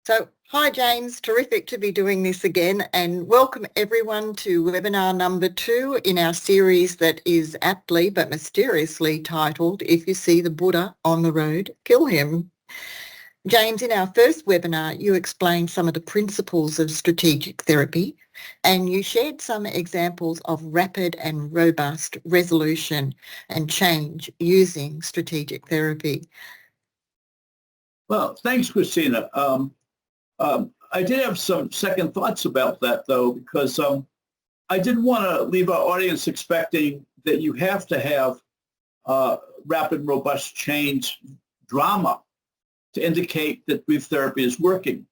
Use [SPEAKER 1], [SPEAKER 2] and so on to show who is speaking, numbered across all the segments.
[SPEAKER 1] So, hi James, terrific to be doing this again, and welcome everyone to webinar number 2 in our series that is aptly but mysteriously titled, If You See the Buddha on the Road, Kill Him. James, in our first webinar, you explained some of the principles of strategic therapy, and you shared some examples of rapid and robust resolution and change using strategic therapy.
[SPEAKER 2] Well, thanks, Christina. I did have some second thoughts about that, though, because I didn't want to leave our audience expecting that you have to have rapid, robust change drama to indicate that brief therapy is working,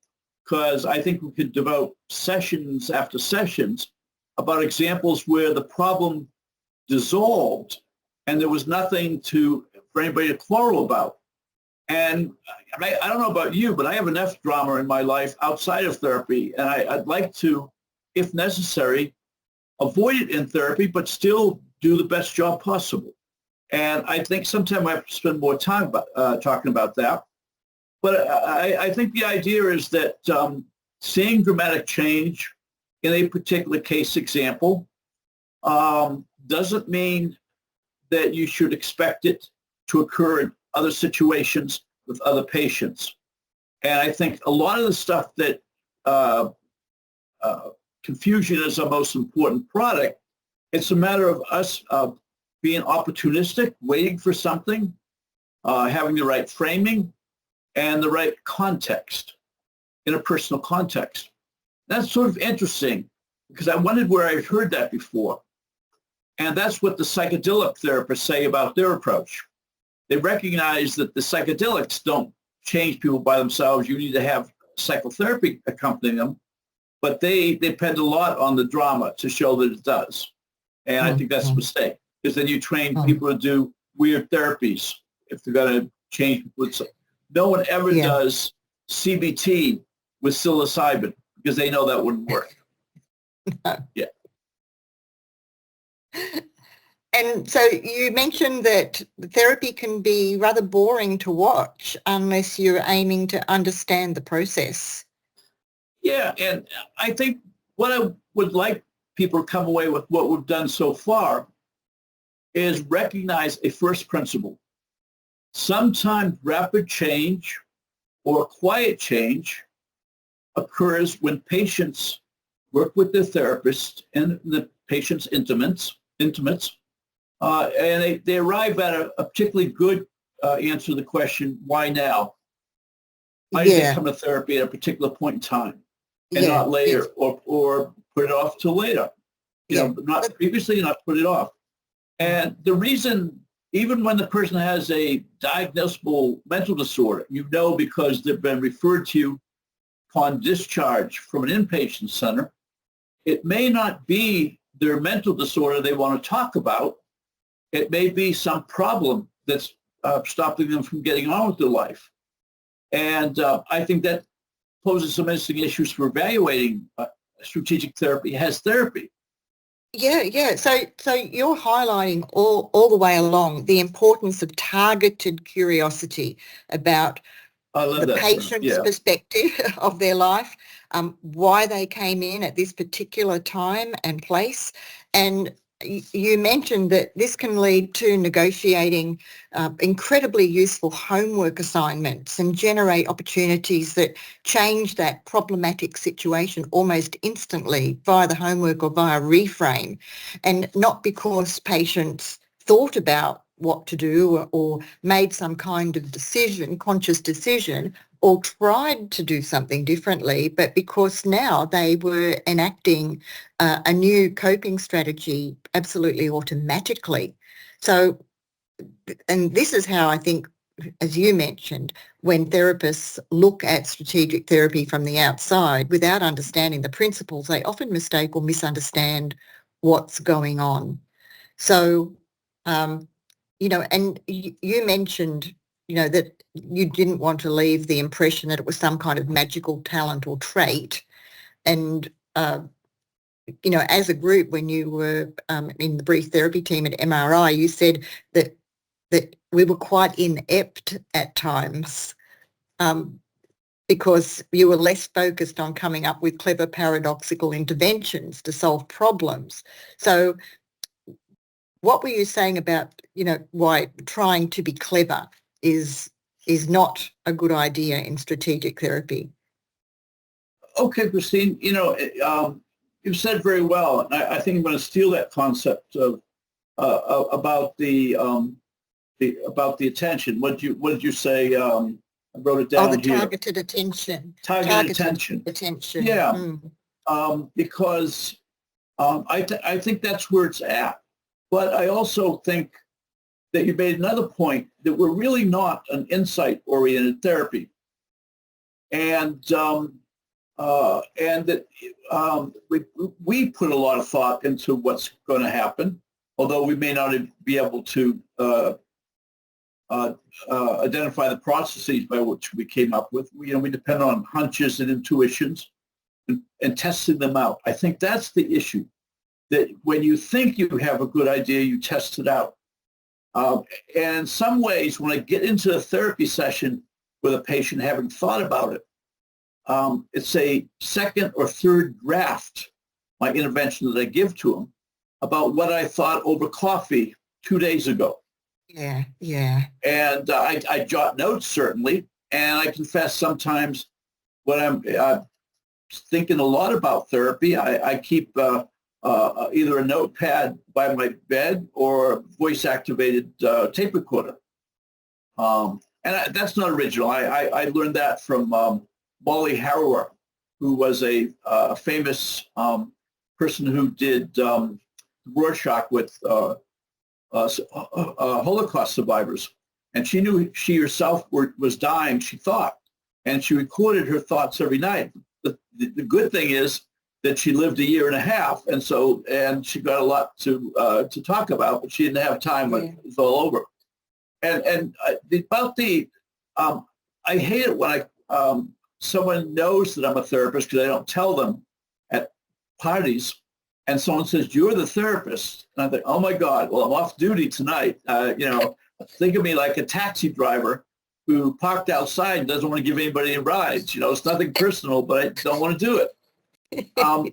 [SPEAKER 2] because I think we could devote sessions after sessions about examples where the problem dissolved and there was nothing for anybody to quarrel about. And I don't know about you, but I have enough drama in my life outside of therapy, and I'd like to, if necessary, avoid it in therapy, but still do the best job possible. And I think sometime I have to spend more time talking about that. But I think the idea is that seeing dramatic change in a particular case example doesn't mean that you should expect it to occur in other situations with other patients. And I think a lot of the stuff that confusion is our most important product, it's a matter of us being opportunistic, waiting for something, having the right framing and the right context in a personal context. That's sort of interesting because I wondered where I've heard that before. And that's what the psychedelic therapists say about their approach. They recognize that the psychedelics don't change people by themselves. You need to have psychotherapy accompanying them, but they depend a lot on the drama to show that it does. And I think that's a mistake, because then you train people to do weird therapies if they're going to change people. No one ever does CBT with psilocybin because they know that wouldn't work. Yeah.
[SPEAKER 1] And so you mentioned that therapy can be rather boring to watch unless you're aiming to understand the process.
[SPEAKER 2] Yeah, and I think what I would like people to come away with what we've done so far is recognize a first principle. Sometimes rapid change or quiet change occurs when patients work with their therapist and the patient's intimates, and they arrive at a particularly good answer to the question, why now? Why did they come to therapy at a particular point in time and not later or put it off till later? Not previously, not put it off. And the reason, even when the person has a diagnosable mental disorder, because they've been referred to you upon discharge from an inpatient center, it may not be their mental disorder they want to talk about. It may be some problem that's stopping them from getting on with their life. And I think that poses some interesting issues for evaluating strategic therapy as therapy.
[SPEAKER 1] Yeah. So you're highlighting all the way along the importance of targeted curiosity about the patient's perspective of their life, why they came in at this particular time and place. And you mentioned that this can lead to negotiating incredibly useful homework assignments and generate opportunities that change that problematic situation almost instantly via the homework or via reframe, and not because patients thought about what to do or made some kind of conscious decision, or tried to do something differently, but because now they were enacting a new coping strategy absolutely automatically. So, and this is how I think, as you mentioned, when therapists look at strategic therapy from the outside without understanding the principles, they often mistake or misunderstand what's going on. So, and you mentioned, that you didn't want to leave the impression that it was some kind of magical talent or trait. And, as a group, when you were in the brief therapy team at MRI, you said that we were quite inept at times. because you were less focused on coming up with clever paradoxical interventions to solve problems. So what were you saying about, why trying to be clever is not a good idea in strategic therapy?
[SPEAKER 2] Okay, Christine, you've said very well. And I think I'm going to steal that concept of about the attention. What did you say? I wrote it down
[SPEAKER 1] the
[SPEAKER 2] here.
[SPEAKER 1] Targeted attention.
[SPEAKER 2] Targeted attention.
[SPEAKER 1] Attention.
[SPEAKER 2] Yeah. Because I think that's where it's at. But I also think that you made another point that we're really not an insight-oriented therapy, and that we put a lot of thought into what's going to happen, although we may not be able to identify the processes by which we came up with. We depend on hunches and intuitions and testing them out. I think that's the issue, that when you think you have a good idea, you test it out. And in some ways, when I get into a therapy session with a patient having thought about it, it's a second or third draft, my intervention that I give to them, about what I thought over coffee 2 days ago.
[SPEAKER 1] Yeah, yeah.
[SPEAKER 2] And I jot notes, certainly, and I confess sometimes when I'm thinking a lot about therapy, I keep either a notepad by my bed or voice-activated tape recorder. And that's not original. I learned that from Molly Harrower, who was a famous person who did Rorschach with Holocaust survivors. And she knew she herself was dying, she thought, and she recorded her thoughts every night. The good thing is that she lived 1.5 years, and she got a lot to talk about, but she didn't have time when it was all over. And I hate it when someone knows that I'm a therapist because I don't tell them at parties, and someone says, "You're the therapist," and I think, "Oh my God, well, I'm off duty tonight." Think of me like a taxi driver who parked outside and doesn't want to give anybody any rides. It's nothing personal, but I don't want to do it. And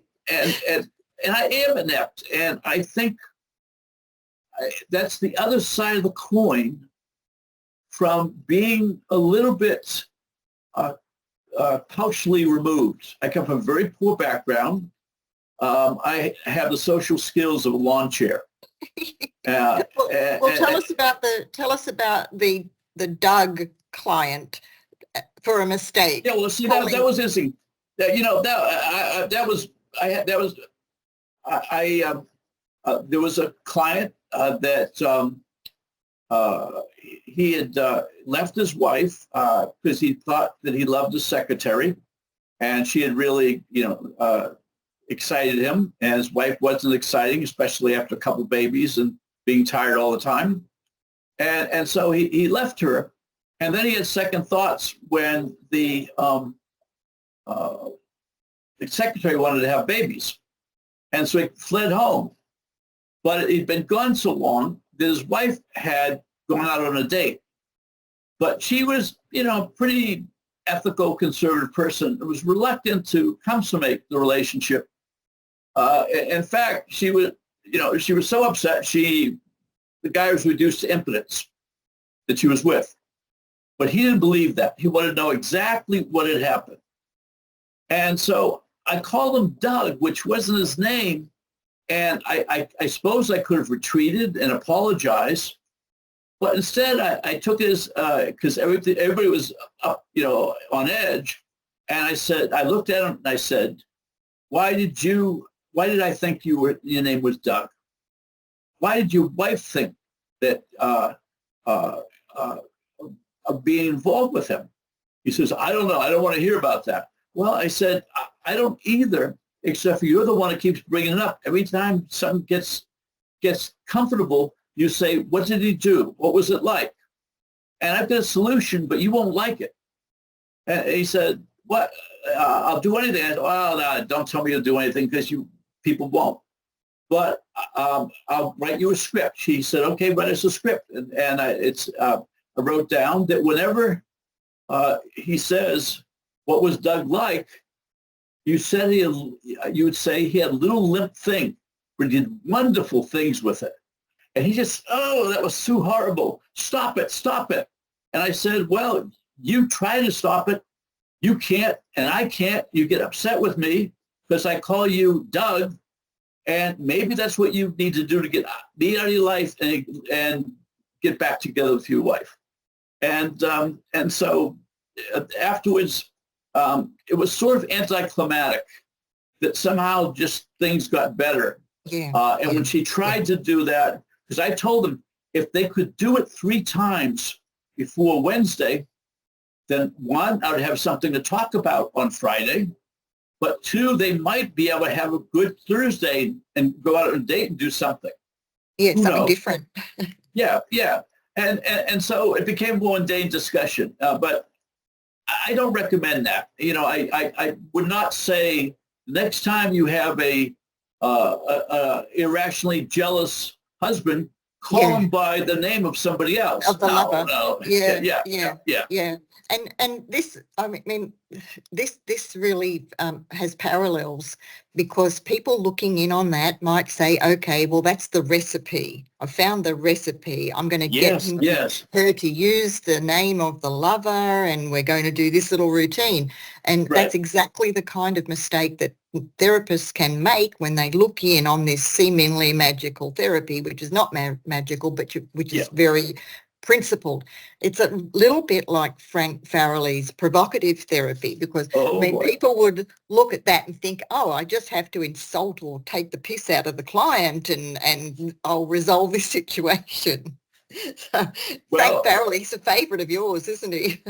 [SPEAKER 2] I am inept, and I think that's the other side of the coin from being a little bit culturally removed. I come from a very poor background. I have the social skills of a lawn chair.
[SPEAKER 1] Tell us about the Doug client for a mistake.
[SPEAKER 2] Yeah, well, see, that was interesting. There was a client that he had left his wife because he thought that he loved his secretary, and she had really, excited him, and his wife wasn't exciting, especially after a couple of babies and being tired all the time. And so he left her, and then he had second thoughts when the secretary wanted to have babies. And so he fled home. But he'd been gone so long that his wife had gone out on a date. But she was, pretty ethical, conservative person and was reluctant to consummate the relationship. In fact, she was so upset, the guy was reduced to impotence that she was with. But he didn't believe that. He wanted to know exactly what had happened. And so I called him Doug, which wasn't his name. And I suppose I could have retreated and apologized. But instead, I took his, because everybody was up, on edge. And I looked at him and I said, why did I think your name was Doug? Why did your wife think that of being involved with him? He says, I don't know. I don't want to hear about that. Well, I said, I don't either, except for you're the one that keeps bringing it up. Every time something gets comfortable, you say, what did he do? What was it like? And I've got a solution, but you won't like it. And he said, what? I'll do anything. I said, well, no, don't tell me you'll do anything because people won't. But I'll write you a script. He said, okay, write us a script. And I wrote down that whenever he says, what was Doug like? You would say he had a little limp thing, but he did wonderful things with it. And he just, oh, that was too horrible. Stop it, stop it. And I said, well, you try to stop it. You can't, and I can't. You get upset with me because I call you Doug. And maybe that's what you need to do to get me out of your life and get back together with your wife. And so afterwards, it was sort of anticlimactic that somehow just things got better.
[SPEAKER 1] Yeah.
[SPEAKER 2] And when she tried to do that, because I told them if they could do it 3 times before Wednesday, then 1, I would have something to talk about on Friday. But 2, they might be able to have a good Thursday and go out on a date and do something.
[SPEAKER 1] Yeah, something different.
[SPEAKER 2] Yeah. And so it became a mundane discussion. But I don't recommend that. I would not say next time you have a irrationally jealous husband, call him by the name of somebody else.
[SPEAKER 1] Of the lover.
[SPEAKER 2] No.
[SPEAKER 1] Yeah. And this, I mean, this really has parallels, because people looking in on that might say, okay, well, that's the recipe. I found the recipe. I'm going to get her to use the name of the lover, and we're going to do this little routine. And that's exactly the kind of mistake that therapists can make when they look in on this seemingly magical therapy, which is not magical, but which is very principled. It's a little bit like Frank Farrelly's provocative therapy, because people would look at that and think, oh, I just have to insult or take the piss out of the client and I'll resolve this situation. So Frank Farrelly's a favourite of yours, isn't he?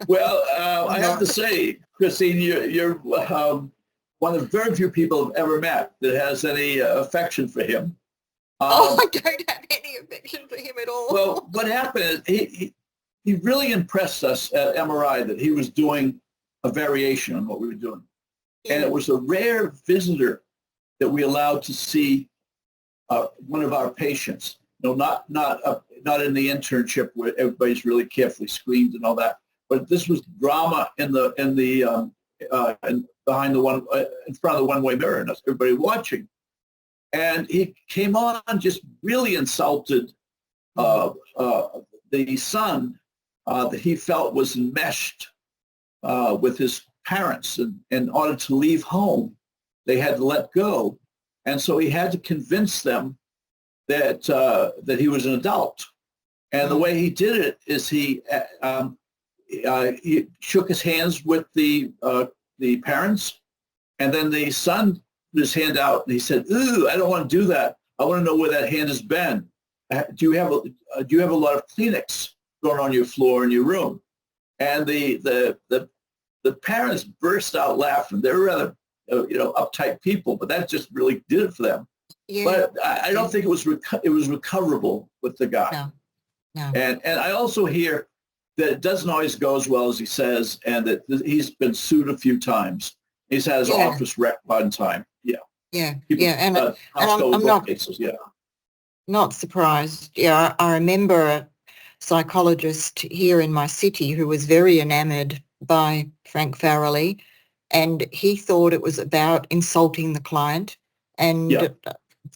[SPEAKER 2] Well, I have to say, Christine, you're one of the very few people I've ever met that has any affection for him.
[SPEAKER 1] I don't have any affection for him at all.
[SPEAKER 2] Well, what happened is he really impressed us at MRI that he was doing a variation on what we were doing. Yeah. And it was a rare visitor that we allowed to see one of our patients. Not in the internship where everybody's really carefully screened and all that, but this was drama in behind the one in front of the one-way mirror, and us everybody watching. And he came on just really insulted the son that he felt was enmeshed with his parents. And in order to leave home, they had to let go. And so he had to convince them that he was an adult. And the way he did it is he shook his hands with the parents, and then the son put his hand out and he said, "Ooh, I don't want to do that. I want to know where that hand has been. Do you have a lot of Kleenex thrown on your floor in your room?" And the parents burst out laughing. They're rather uptight people, but that just really did it for them. Yeah. But I don't think it was recoverable with the guy.
[SPEAKER 1] No.
[SPEAKER 2] And I also hear that it doesn't always go as well as he says, and that he's been sued a few times. He's had his office wrecked one time.
[SPEAKER 1] And I'm not surprised. Yeah, I remember a psychologist here in my city who was very enamored by Frank Farrelly, and he thought it was about insulting the client. And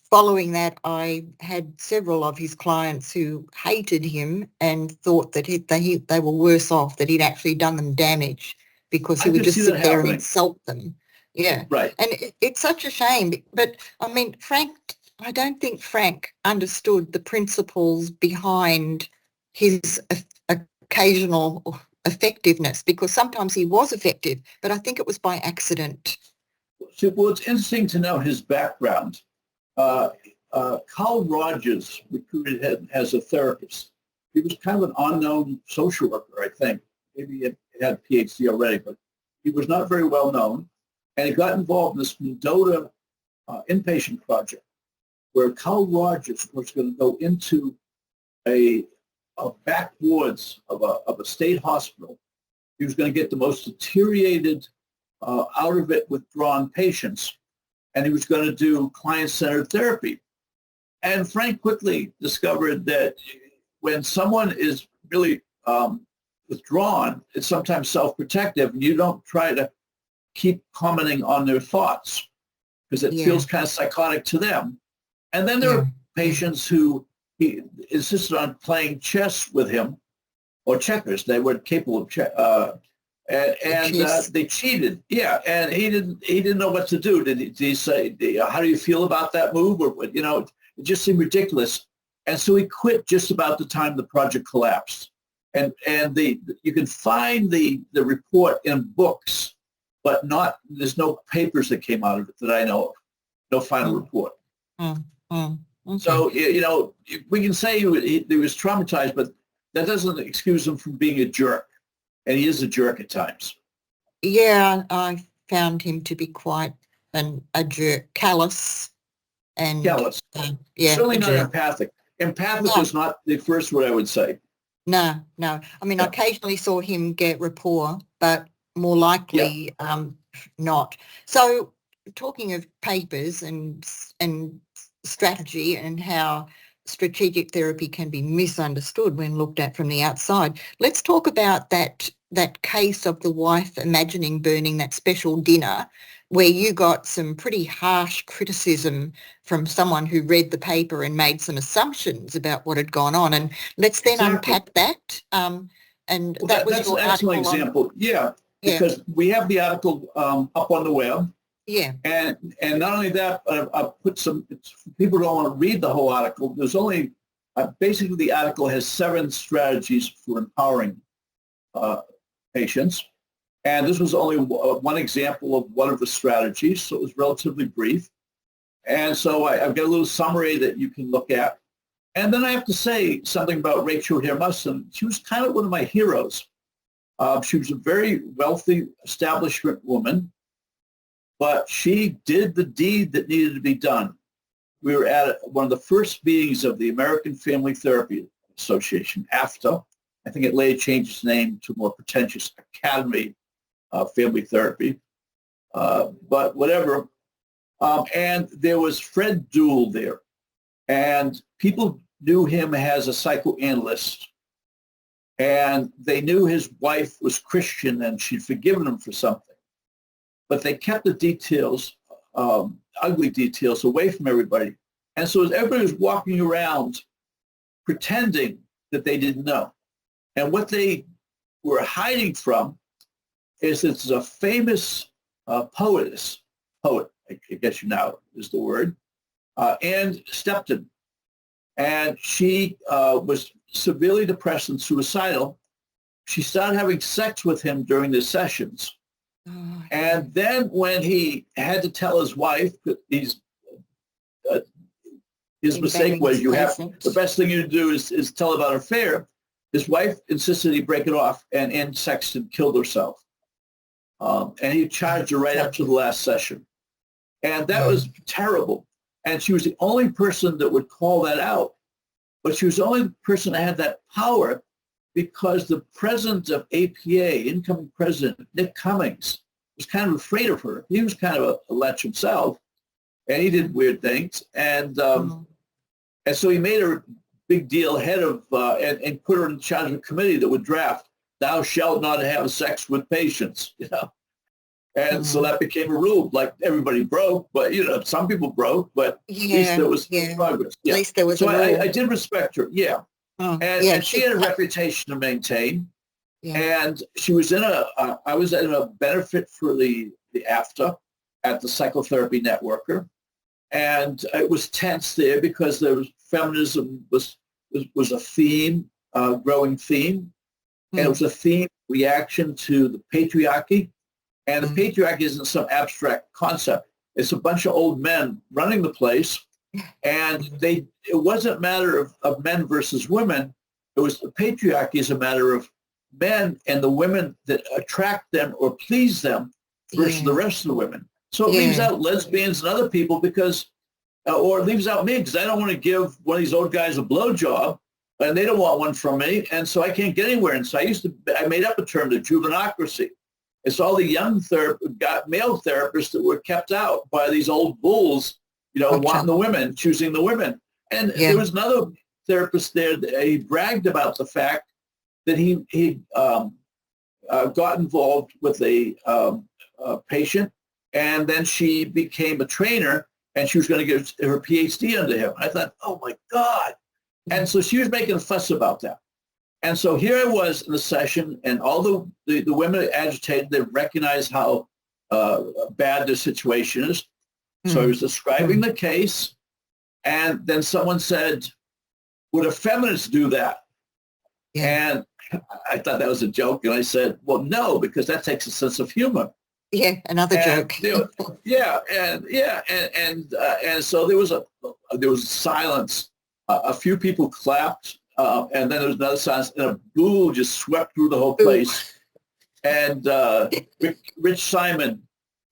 [SPEAKER 1] following that, I had several of his clients who hated him and thought that they were worse off, that he'd actually done them damage because he would just sit there and insult them. Yeah.
[SPEAKER 2] Right.
[SPEAKER 1] And it's such a shame. But, I mean, I don't think Frank understood the principles behind his occasional effectiveness, because sometimes he was effective, but I think it was by accident.
[SPEAKER 2] Well, it's interesting to know his background. Carl Rogers recruited him as a therapist. He was kind of an unknown social worker, I think. Maybe he had a PhD already, but he was not very well known. And he got involved in this Mendota inpatient project where Carl Rogers was going to go into a backwoods of a state hospital. He was going to get the most deteriorated, out of it withdrawn patients, and he was going to do client-centered therapy. And Frank quickly discovered that when someone is really withdrawn. It's sometimes self-protective, and you don't try to keep commenting on their thoughts because it feels kind of psychotic to them. And then there are patients who he insisted on playing chess with him or checkers. They were capable of and they cheated. Yeah, and he didn't know what to do. Did he say, how do you feel about that move? Or, it just seemed ridiculous. And so he quit just about the time the project collapsed. And you can find the report in books, but there's no papers that came out of it that I know of. No final report. Okay. So, we can say he was traumatized, but that doesn't excuse him from being a jerk. And he is a jerk at times.
[SPEAKER 1] Yeah, I found him to be quite a jerk, callous.
[SPEAKER 2] Callous. Certainly not empathic. Empathic was not the first word I would say.
[SPEAKER 1] No. I mean, I occasionally saw him get rapport, but more likely not. So talking of papers and strategy and how strategic therapy can be misunderstood when looked at from the outside, let's talk about that case of the wife imagining burning that special dinner where you got some pretty harsh criticism from someone who read the paper and made some assumptions about what had gone on. And let's then unpack that. And that was
[SPEAKER 2] that's an excellent example. Because we have the article up on the web.
[SPEAKER 1] Yeah.
[SPEAKER 2] And not only that, I'll put people don't want to read the whole article. There's only, basically the article has 7 strategies for empowering patients. And this was only one example of one of the strategies, so it was relatively brief. And so I've got a little summary that you can look at. And then I have to say something about Rachel Herrmann. She was kind of one of my heroes. She was a very wealthy establishment woman, but she did the deed that needed to be done. We were at one of the first meetings of the American Family Therapy Association, AFTA. I think it later changed its name to more pretentious Academy of Family Therapy, but whatever. And there was Fred Duell there, and people knew him as a psychoanalyst, and they knew his wife was Christian and she'd forgiven him for something, but they kept the details, ugly details, away from everybody. And so as everybody was walking around pretending that they didn't know, and what they were hiding from is it's a famous poet, I guess is the word, Anne Stepton. And she was severely depressed and suicidal. She started having sex with him during the sessions. Oh, and then when he had to tell his wife that his mistake was the best thing you do is tell about an affair, his wife insisted he break it off, and Anne Sexton killed herself. And he charged her right up to the last session. And that was terrible. And she was the only person that would call that out. But she was the only person that had that power because the president of APA, incoming president, Nick Cummings, was kind of afraid of her. He was kind of a lech himself, and he did weird things. And so he made her a big deal head of, and put her in charge of a committee that would draft, "Thou shalt not have sex with patients," And so that became a rule. Like everybody broke, but some people broke, but at least there was progress.
[SPEAKER 1] At least there was.
[SPEAKER 2] So I did respect her. And she had a reputation to maintain. And she was I was in a benefit for the AFTA at the Psychotherapy Networker, and it was tense there because there was feminism was a theme, growing theme, and it was a theme reaction to the patriarchy. And the patriarchy isn't some abstract concept. It's a bunch of old men running the place. And it wasn't a matter of men versus women. It was the patriarchy is a matter of men and the women that attract them or please them versus the rest of the women. So it leaves out lesbians and other people because, or it leaves out me because I don't want to give one of these old guys a blowjob and they don't want one from me. And so I can't get anywhere. And so I made up a term, the juvenocracy. It's all the young male therapists that were kept out by these old bulls, wanting the women, choosing the women. And there was another therapist there that he bragged about the fact that he got involved with a patient, and then she became a trainer, and she was going to get her PhD under him. I thought, oh my God. And so she was making a fuss about that. And so here I was in the session, and all the women agitated. They recognized how bad the situation is. So I was describing the case, and then someone said, would a feminist do that? Yeah. And I thought that was a joke, and I said, well, no, because that takes a sense of humor.
[SPEAKER 1] Yeah, another joke.
[SPEAKER 2] And so there was silence. A few people clapped, and then there was another silence, and a boo just swept through the whole place. And Rich Simon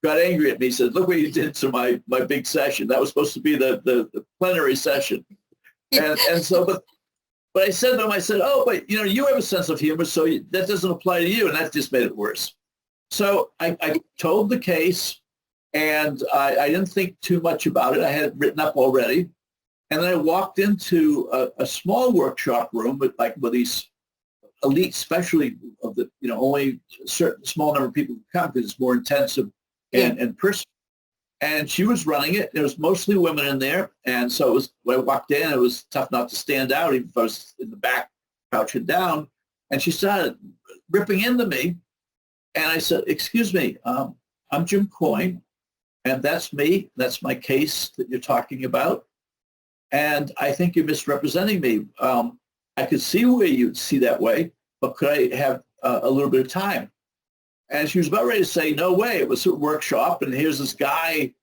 [SPEAKER 2] got angry at me. He said, look what you did to my big session. That was supposed to be the plenary session. And so, but I said to him, I said, oh, but you have a sense of humor, so that doesn't apply to you. And that just made it worse. So I told the case, and I didn't think too much about it. I had it written up already. And then I walked into a small workshop room with these elite, especially of the, only a certain small number of people who come because it's more intensive and personal. And she was running it. There was mostly women in there. And so it was, when I walked in, it was tough not to stand out, even if I was in the back, crouching down. And she started ripping into me. And I said, excuse me, I'm Jim Coyne, and that's me. That's my case that you're talking about. And I think you're misrepresenting me. I could see where you'd see that way, but could I have a little bit of time? And she was about ready to say, no way. It was a workshop, and here's this guy,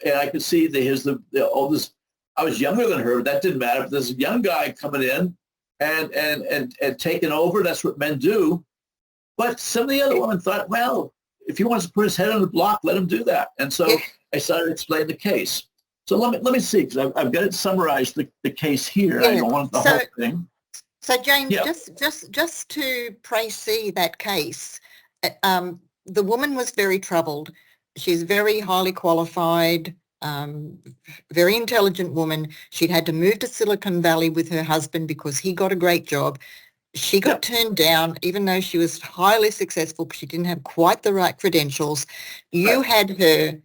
[SPEAKER 2] and I could see that here's all this. I was younger than her, but that didn't matter. But there's a young guy coming in and taking over. That's what men do. But some of the other women thought, well, if he wants to put his head on the block, let him do that. And so I started to explain the case. So let me see, because I've got it summarized, the case here. Yeah. I don't want the whole thing.
[SPEAKER 1] So James, just to précis that case, the woman was very troubled. She's very highly qualified, very intelligent woman. She'd had to move to Silicon Valley with her husband because he got a great job. She got turned down, even though she was highly successful, because she didn't have quite the right credentials. You had her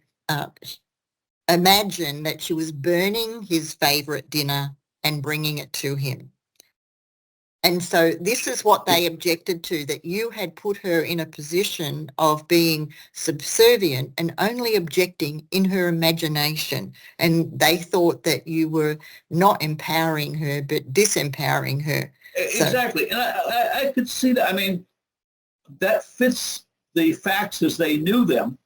[SPEAKER 1] imagine that she was burning his favorite dinner and bringing it to him. And so this is what they objected to, that you had put her in a position of being subservient and only objecting in her imagination. And they thought that you were not empowering her, but disempowering her.
[SPEAKER 2] Exactly. And I could see that. I mean, that fits the facts as they knew them.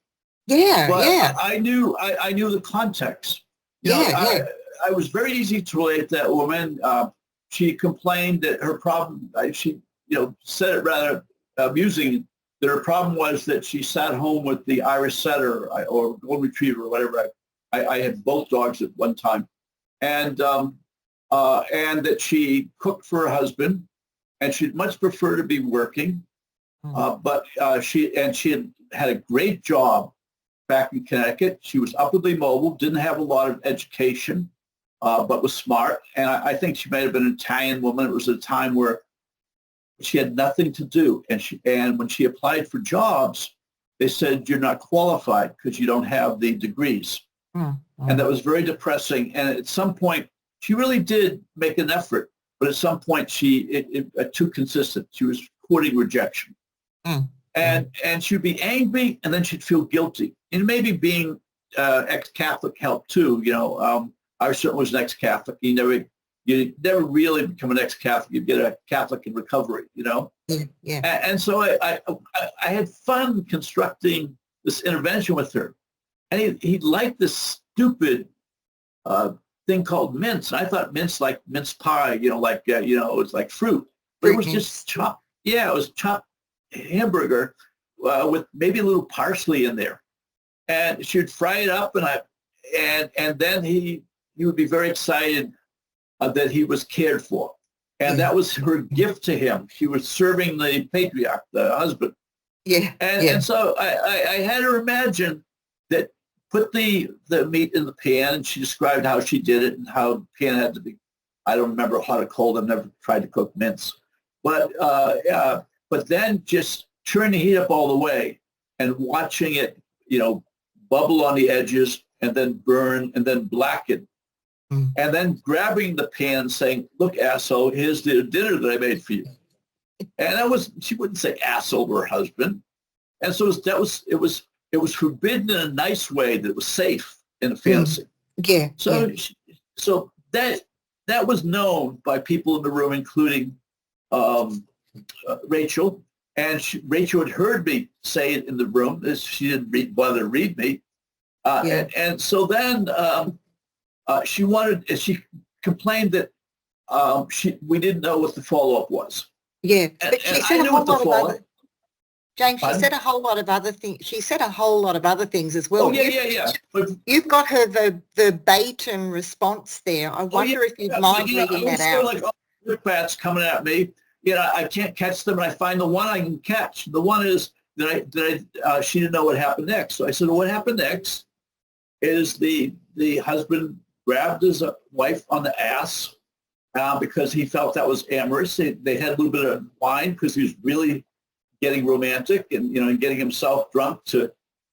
[SPEAKER 1] Yeah,
[SPEAKER 2] but
[SPEAKER 1] yeah.
[SPEAKER 2] I knew the context. I was very easy to relate that woman. She complained that her problem, she said it rather amusing, that her problem was that she sat home with the Irish setter or golden retriever or whatever. I had both dogs at one time. And that she cooked for her husband, and she'd much prefer to be working. But she had a great job back in Connecticut. She was upwardly mobile, didn't have a lot of education, but was smart. And I think she might have been an Italian woman. It was a time where she had nothing to do. And when she applied for jobs, they said, you're not qualified because you don't have the degrees. And that was very depressing. And at some point, she really did make an effort, but at some point it too consistent. She was courting rejection. And she'd be angry, and then she'd feel guilty. And maybe being ex-Catholic helped too. I certainly was an ex-Catholic. You never really become an ex-Catholic. You get a Catholic in recovery.
[SPEAKER 1] Yeah.
[SPEAKER 2] And so I had fun constructing this intervention with her, and he liked this stupid thing called mince. And I thought mince like mince pie. It was like fruit, but it was just chopped. Yeah, it was chopped hamburger with maybe a little parsley in there, and she would fry it up, and then he would be very excited that he was cared for, and that was her gift to him. She was serving the patriarch, the husband. And so I had her imagine that, put the meat in the pan, and she described how she did it and how the pan had to be, I don't remember hot or cold. I've never tried to cook mince. But then just turn the heat up all the way and watching it, bubble on the edges and then burn and then blacken. Mm. And then grabbing the pan and saying, look, asshole, here's the dinner that I made for you. And she wouldn't say asshole to her husband. And so it was forbidden in a nice way that it was safe in a fantasy.
[SPEAKER 1] Yeah.
[SPEAKER 2] So that was known by people in the room, including Rachel. And Rachel had heard me say it in the room. She didn't bother to read me. And so then she complained that we didn't know what the follow-up was.
[SPEAKER 1] Yeah, but she said a whole lot of other. James, she said a whole lot of other things. She said a whole lot of other things as well.
[SPEAKER 2] Oh, yeah.
[SPEAKER 1] You've got her verbatim response there. I wonder if you'd mind reading that out.
[SPEAKER 2] Like, the bats coming at me. I can't catch them, and I find the one I can catch. The one is that she didn't know what happened next. So I said, well, what happened next is the husband grabbed his wife on the ass because he felt that was amorous. They had a little bit of wine because he was really getting romantic and getting himself drunk to,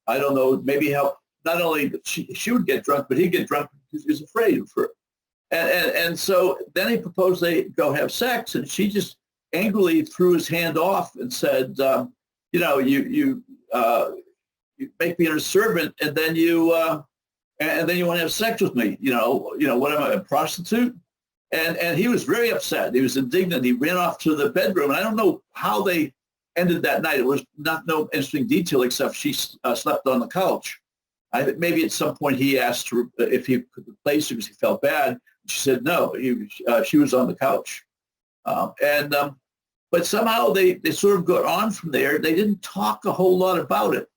[SPEAKER 2] I don't know, maybe help. Not only that she would get drunk, but he'd get drunk because he was afraid of her. And so then he proposed they go have sex, and she just angrily threw his hand off and said, you make me a servant, and then you want to have sex with me. What am I, a prostitute? And he was very upset. He was indignant. He ran off to the bedroom, and I don't know how they ended that night. It was no interesting detail except she slept on the couch. Maybe at some point he asked her if he could replace her because he felt bad. She said no. She was on the couch, but somehow they sort of got on from there. They didn't talk a whole lot about it,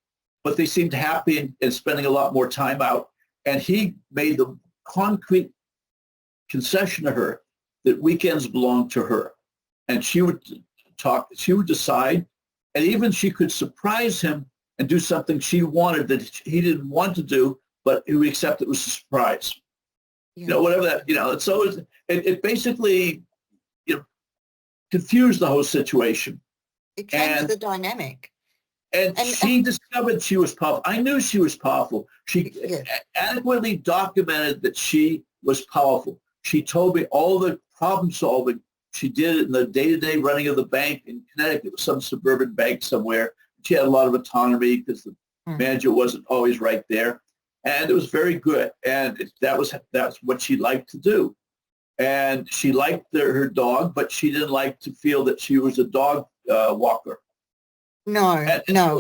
[SPEAKER 2] but they seemed happy and spending a lot more time out. And he made the concrete concession to her that weekends belonged to her, and she would talk. She would decide, and even she could surprise him and do something she wanted that he didn't want to do, but he would accept it was a surprise. Yeah. Whatever that. So it basically confused the whole situation.
[SPEAKER 1] It changed the dynamic.
[SPEAKER 2] And she discovered she was powerful. I knew she was powerful. She adequately documented that she was powerful. She told me all the problem solving she did in the day-to-day running of the bank in Connecticut, some suburban bank somewhere. She had a lot of autonomy because the manager wasn't always right there. And it was very good. And that's what she liked to do. And she liked her dog, but she didn't like to feel that she was a dog walker.
[SPEAKER 1] No.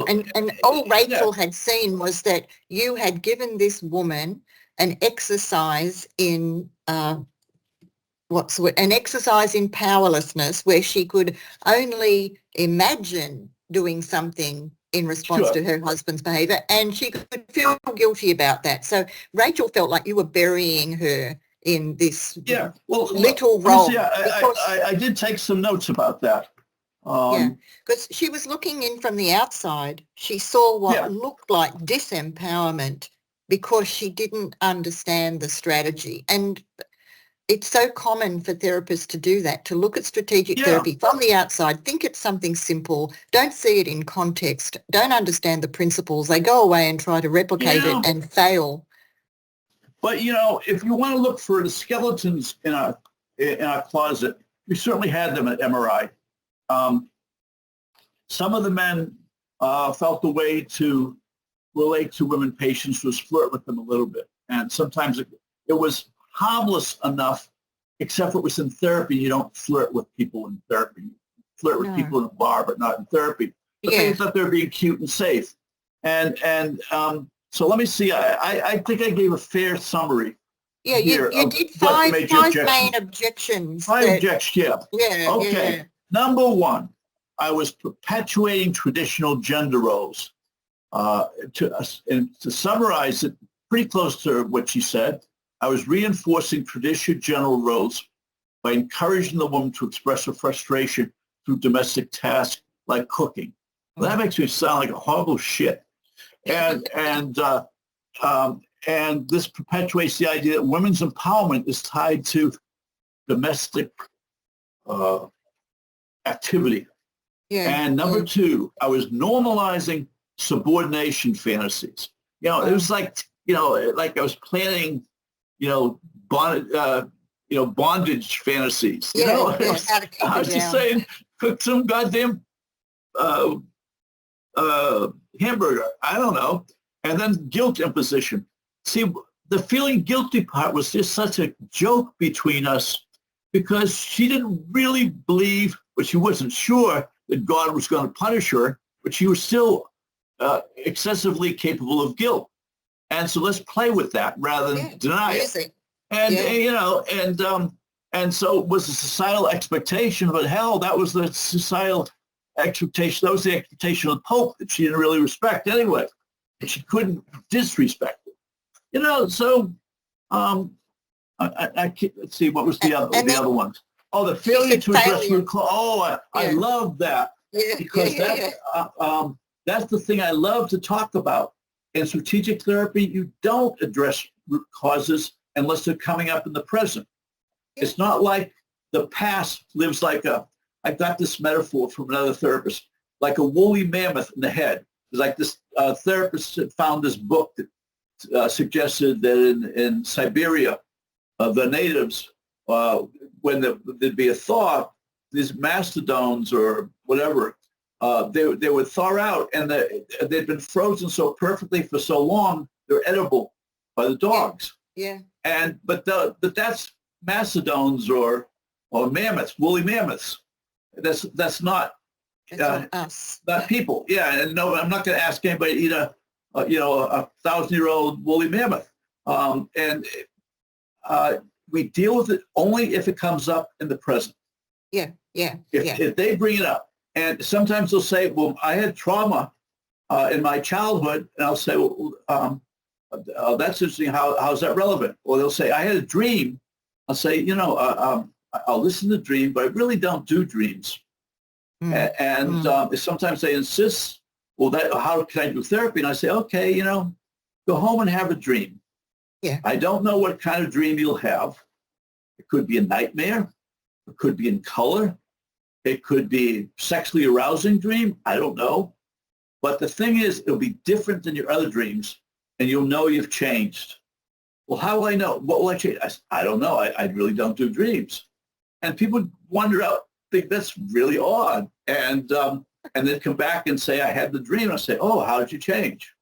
[SPEAKER 1] And all Rachel had seen was that you had given this woman an exercise in an exercise in powerlessness, where she could only imagine doing something in response to her husband's behaviour, and she could feel guilty about that. So Rachel felt like you were burying her in this little role.
[SPEAKER 2] I did take some notes about that.
[SPEAKER 1] Because she was looking in from the outside. She saw what looked like disempowerment because she didn't understand the strategy. And it's so common for therapists to do that, to look at strategic therapy from the outside, think it's something simple, don't see it in context, don't understand the principles. They go away and try to replicate it and fail.
[SPEAKER 2] But, if you want to look for the skeletons in our closet, we certainly had them at MRI. Some of the men felt the way to relate to women patients was flirt with them a little bit. And sometimes it was harmless enough, except for it was in therapy. You don't flirt with people in therapy. You flirt with people in a bar, but not in therapy. But they thought they were being cute and safe. And so let me see. I think I gave a fair summary.
[SPEAKER 1] Yeah, you did five main objections.
[SPEAKER 2] Okay. Number one, I was perpetuating traditional gender roles. To summarize it, pretty close to what she said, I was reinforcing traditional gender roles by encouraging the woman to express her frustration through domestic tasks like cooking. Well, that makes me sound like a horrible shit. And this perpetuates the idea that women's empowerment is tied to domestic activity.
[SPEAKER 1] Yeah.
[SPEAKER 2] And number two, I was normalizing subordination fantasies. It was like, like I was planning, bondage fantasies.
[SPEAKER 1] How to keep
[SPEAKER 2] I
[SPEAKER 1] it
[SPEAKER 2] was just
[SPEAKER 1] down.
[SPEAKER 2] saying, cook some goddamn hamburger. I don't know. And then guilt imposition. See, the feeling guilty part was just such a joke between us because she didn't really believe, but she wasn't sure that God was going to punish her, but she was still excessively capable of guilt. And so let's play with that rather than deny it. And so it was a societal expectation, but hell, that was the societal expectation. That was the expectation of the Pope that she didn't really respect anyway, but she couldn't disrespect it. So I can't, let's see, what was the other ones? Oh, the failure to address root cause. Oh, I love that because that's the thing I love to talk about. In strategic therapy, you don't address root causes unless they're coming up in the present. It's not like the past lives like I got this metaphor from another therapist, like a woolly mammoth in the head. It's like this therapist had found this book that suggested that in Siberia, the natives, when there'd be a thaw, these mastodons or whatever, they would thaw out, and they'd been frozen so perfectly for so long, they're edible by the dogs.
[SPEAKER 1] Yeah.
[SPEAKER 2] But that's mastodons or mammoths, woolly mammoths. That's not
[SPEAKER 1] us.
[SPEAKER 2] Not people. Yeah, and no, I'm not going to ask anybody to eat a 1,000-year-old woolly mammoth. We deal with it only if it comes up in the present. If they bring it up, and sometimes they'll say, "Well, I had trauma in my childhood," and I'll say, "Well, that's interesting. How's that relevant?" Or they'll say, "I had a dream." I'll say, I'll listen to the dream, but I really don't do dreams. Sometimes they insist, well, how can I do therapy? And I say, okay, go home and have a dream.
[SPEAKER 1] Yeah.
[SPEAKER 2] I don't know what kind of dream you'll have. It could be a nightmare. It could be in color. It could be sexually arousing dream. I don't know. But the thing is, it'll be different than your other dreams, and you'll know you've changed. Well, how will I know? What will I change? I don't know. I really don't do dreams. And people wonder out, think that's really odd. And then come back and say, I had the dream. I say, oh, how did you change?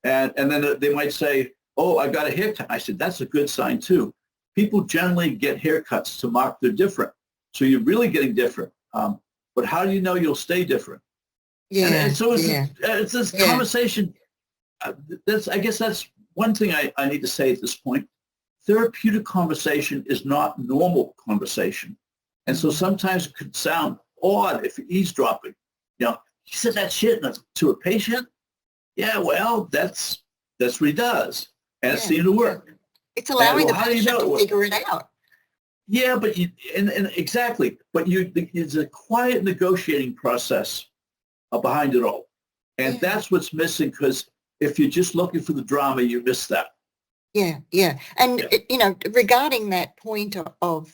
[SPEAKER 2] And then they might say, oh, I got a haircut. I said, that's a good sign too. People generally get haircuts to mark they're different. So you're really getting different. But how do you know you'll stay different?
[SPEAKER 1] Yeah.
[SPEAKER 2] And so it's this conversation. I guess that's one thing I need to say at this point. Therapeutic conversation is not normal conversation. And so sometimes it could sound odd if you're eavesdropping. He said that shit to a patient? Yeah, well, that's what he does. And it seemed to work.
[SPEAKER 1] It's allowing the patient to figure it out.
[SPEAKER 2] Yeah, but exactly. But it's a quiet negotiating process behind it all. And that's what's missing, because if you're just looking for the drama, you miss that.
[SPEAKER 1] Yeah. And, regarding that point of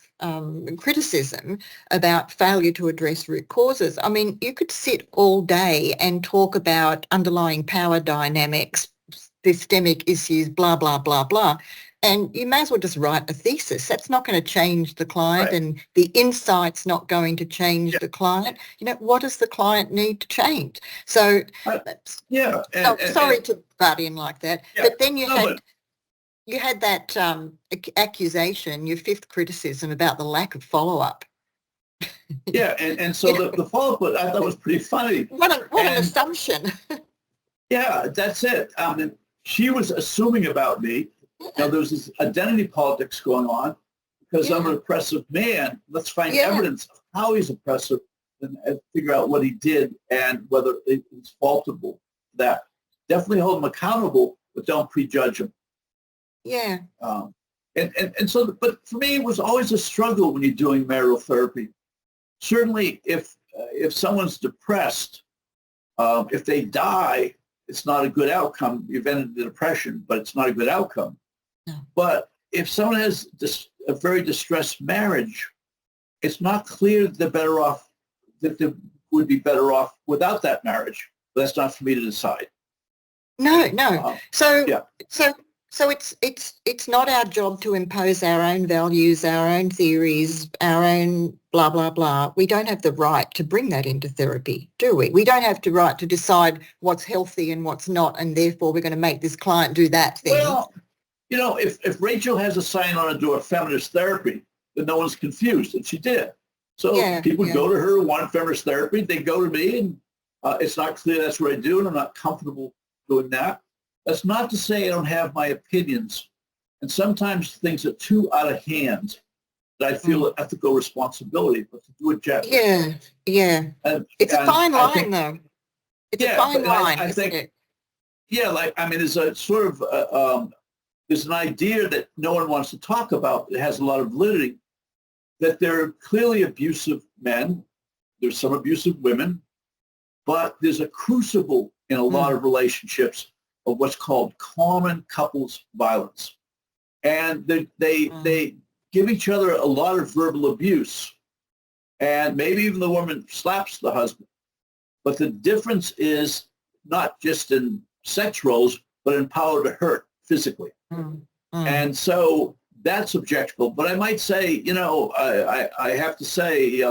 [SPEAKER 1] criticism about failure to address root causes, I mean, you could sit all day and talk about underlying power dynamics, systemic issues, blah, blah, blah, blah. And you may as well just write a thesis. That's not going to change the client, and the insight's not going to change the client. What does the client need to change? So, sorry to butt in like that, but then you had that accusation, your fifth criticism about the lack of follow-up.
[SPEAKER 2] And so the follow-up, I thought was pretty funny.
[SPEAKER 1] What an assumption.
[SPEAKER 2] Yeah, that's it. She was assuming about me. There was this identity politics going on because I'm an oppressive man. Let's find evidence of how he's oppressive and figure out what he did and whether it's faultable. That definitely hold him accountable, but don't prejudge him.
[SPEAKER 1] Yeah.
[SPEAKER 2] And so, but for me, it was always a struggle when you're doing marital therapy. Certainly, if someone's depressed, if they die, it's not a good outcome. You've ended the depression, but it's not a good outcome.
[SPEAKER 1] No.
[SPEAKER 2] But if someone has a very distressed marriage, it's not clear that they're better off that they would be better off without that marriage. That's not for me to decide.
[SPEAKER 1] No, no. So,
[SPEAKER 2] yeah.
[SPEAKER 1] So it's not our job to impose our own values, our own theories, our own blah, blah, blah. We don't have the right to bring that into therapy, do we? We don't have the right to decide what's healthy and what's not, and therefore we're going to make this client do that thing.
[SPEAKER 2] Well, you know, if Rachel has a sign on a door, feminist therapy, then no one's confused, and she did. So people go to her, want feminist therapy, they go to me, and it's not clear that's what I do, and I'm not comfortable doing that. That's not to say I don't have my opinions, and sometimes things are too out of hand that I feel an ethical responsibility, but to do it gently.
[SPEAKER 1] Yeah. It's a fine line, though. It's a fine line,
[SPEAKER 2] I think, it? Yeah, like, I mean, there's a sort of, there's an idea that no one wants to talk about that has a lot of validity, that there are clearly abusive men, there's some abusive women, but there's a crucible in a lot of relationships of what's called common couples violence. And they give each other a lot of verbal abuse. And maybe even the woman slaps the husband. But the difference is not just in sex roles, but in power to hurt physically. And so that's objectionable. But I might say, you know, I have to say,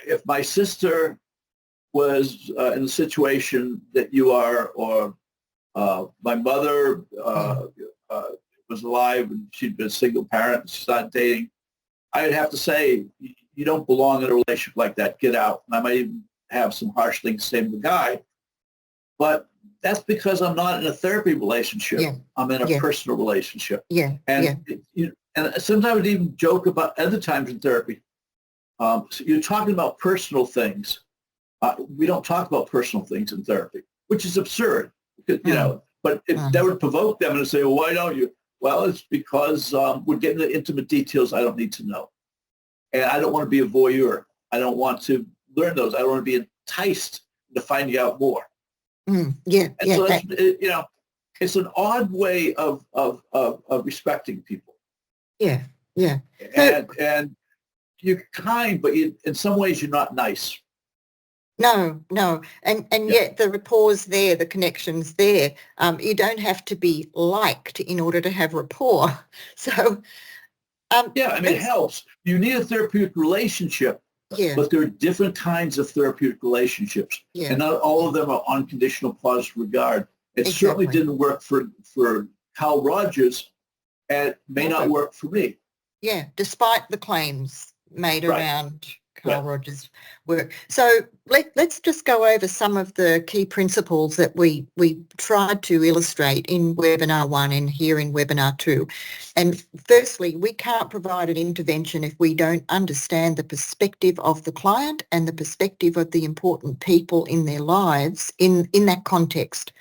[SPEAKER 2] if my sister was in the situation that you are, or my mother was alive and she'd been a single parent and she started dating, I would have to say, you don't belong in a relationship like that. Get out. And I might even have some harsh things to say to the guy. But that's because I'm not in a therapy relationship. I'm in a personal relationship. And sometimes I would even joke about other times in therapy. So you're talking about personal things. We don't talk about personal things in therapy, which is absurd, you know, but if that would provoke them and say, well, why don't you? Well, it's because we're getting the intimate details I don't need to know. And I don't want to be a voyeur. I don't want to learn those. I don't want to be enticed to finding out more. So that's, you know, it's an odd way of respecting people. And you're kind, but in some ways you're not nice.
[SPEAKER 1] No. And yet the rapport's there, the connection's there. You don't have to be liked in order to have rapport. So,
[SPEAKER 2] I mean, it helps. You need a therapeutic relationship, but there are different kinds of therapeutic relationships. And not all of them are unconditional positive regard. It certainly didn't work for Carl Rogers, and it may not work for me.
[SPEAKER 1] Despite the claims made around Carl Rogers' work. So let's just go over some of the key principles that we tried to illustrate in webinar 1 and here in webinar 2. And firstly, we can't provide an intervention if we don't understand the perspective of the client and the perspective of the important people in their lives in that context.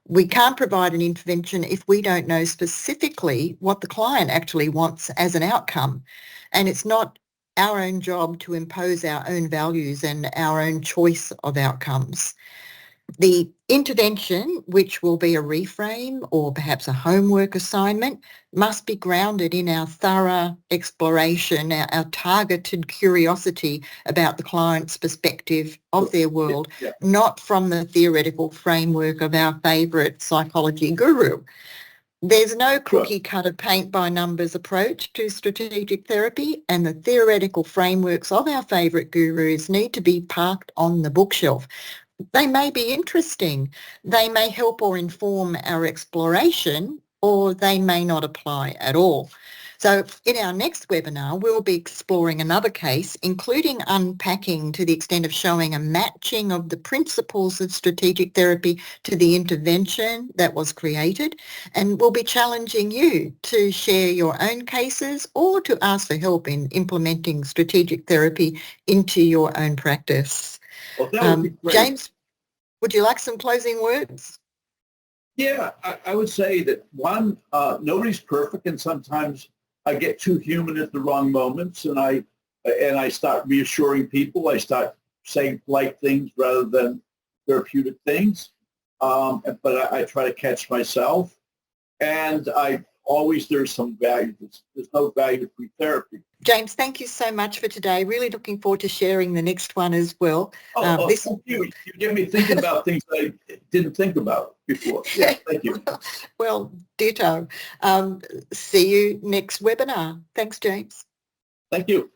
[SPEAKER 1] We can't provide an intervention if we don't know specifically what the client actually wants as an outcome. And it's not our own job to impose our own values and our own choice of outcomes. The intervention, which will be a reframe or perhaps a homework assignment, must be grounded in our thorough exploration, our targeted curiosity about the client's perspective of their world, not from the theoretical framework of our favourite psychology guru. There's no cookie-cutter paint-by-numbers approach to strategic therapy, and the theoretical frameworks of our favourite gurus need to be parked on the bookshelf. They may be interesting, they may help or inform our exploration, or they may not apply at all. So in our next webinar, we'll be exploring another case, including unpacking to the extent of showing a matching of the principles of strategic therapy to the intervention that was created. And we'll be challenging you to share your own cases or to ask for help in implementing strategic therapy into your own practice.
[SPEAKER 2] Well, that would be great.
[SPEAKER 1] James, would you like some closing words?
[SPEAKER 2] Yeah, I would say that one, nobody's perfect, and sometimes I get too human at the wrong moments, and I start reassuring people. I start saying polite things rather than therapeutic things. But I try to catch myself, and I always there's some value. There's no value-free therapy.
[SPEAKER 1] James, thank you so much for today. Really looking forward to sharing the next one as well.
[SPEAKER 2] Thank you. You get me thinking about things I didn't think about before. Yeah, thank you.
[SPEAKER 1] Well, ditto. See you next webinar. Thanks, James.
[SPEAKER 2] Thank you.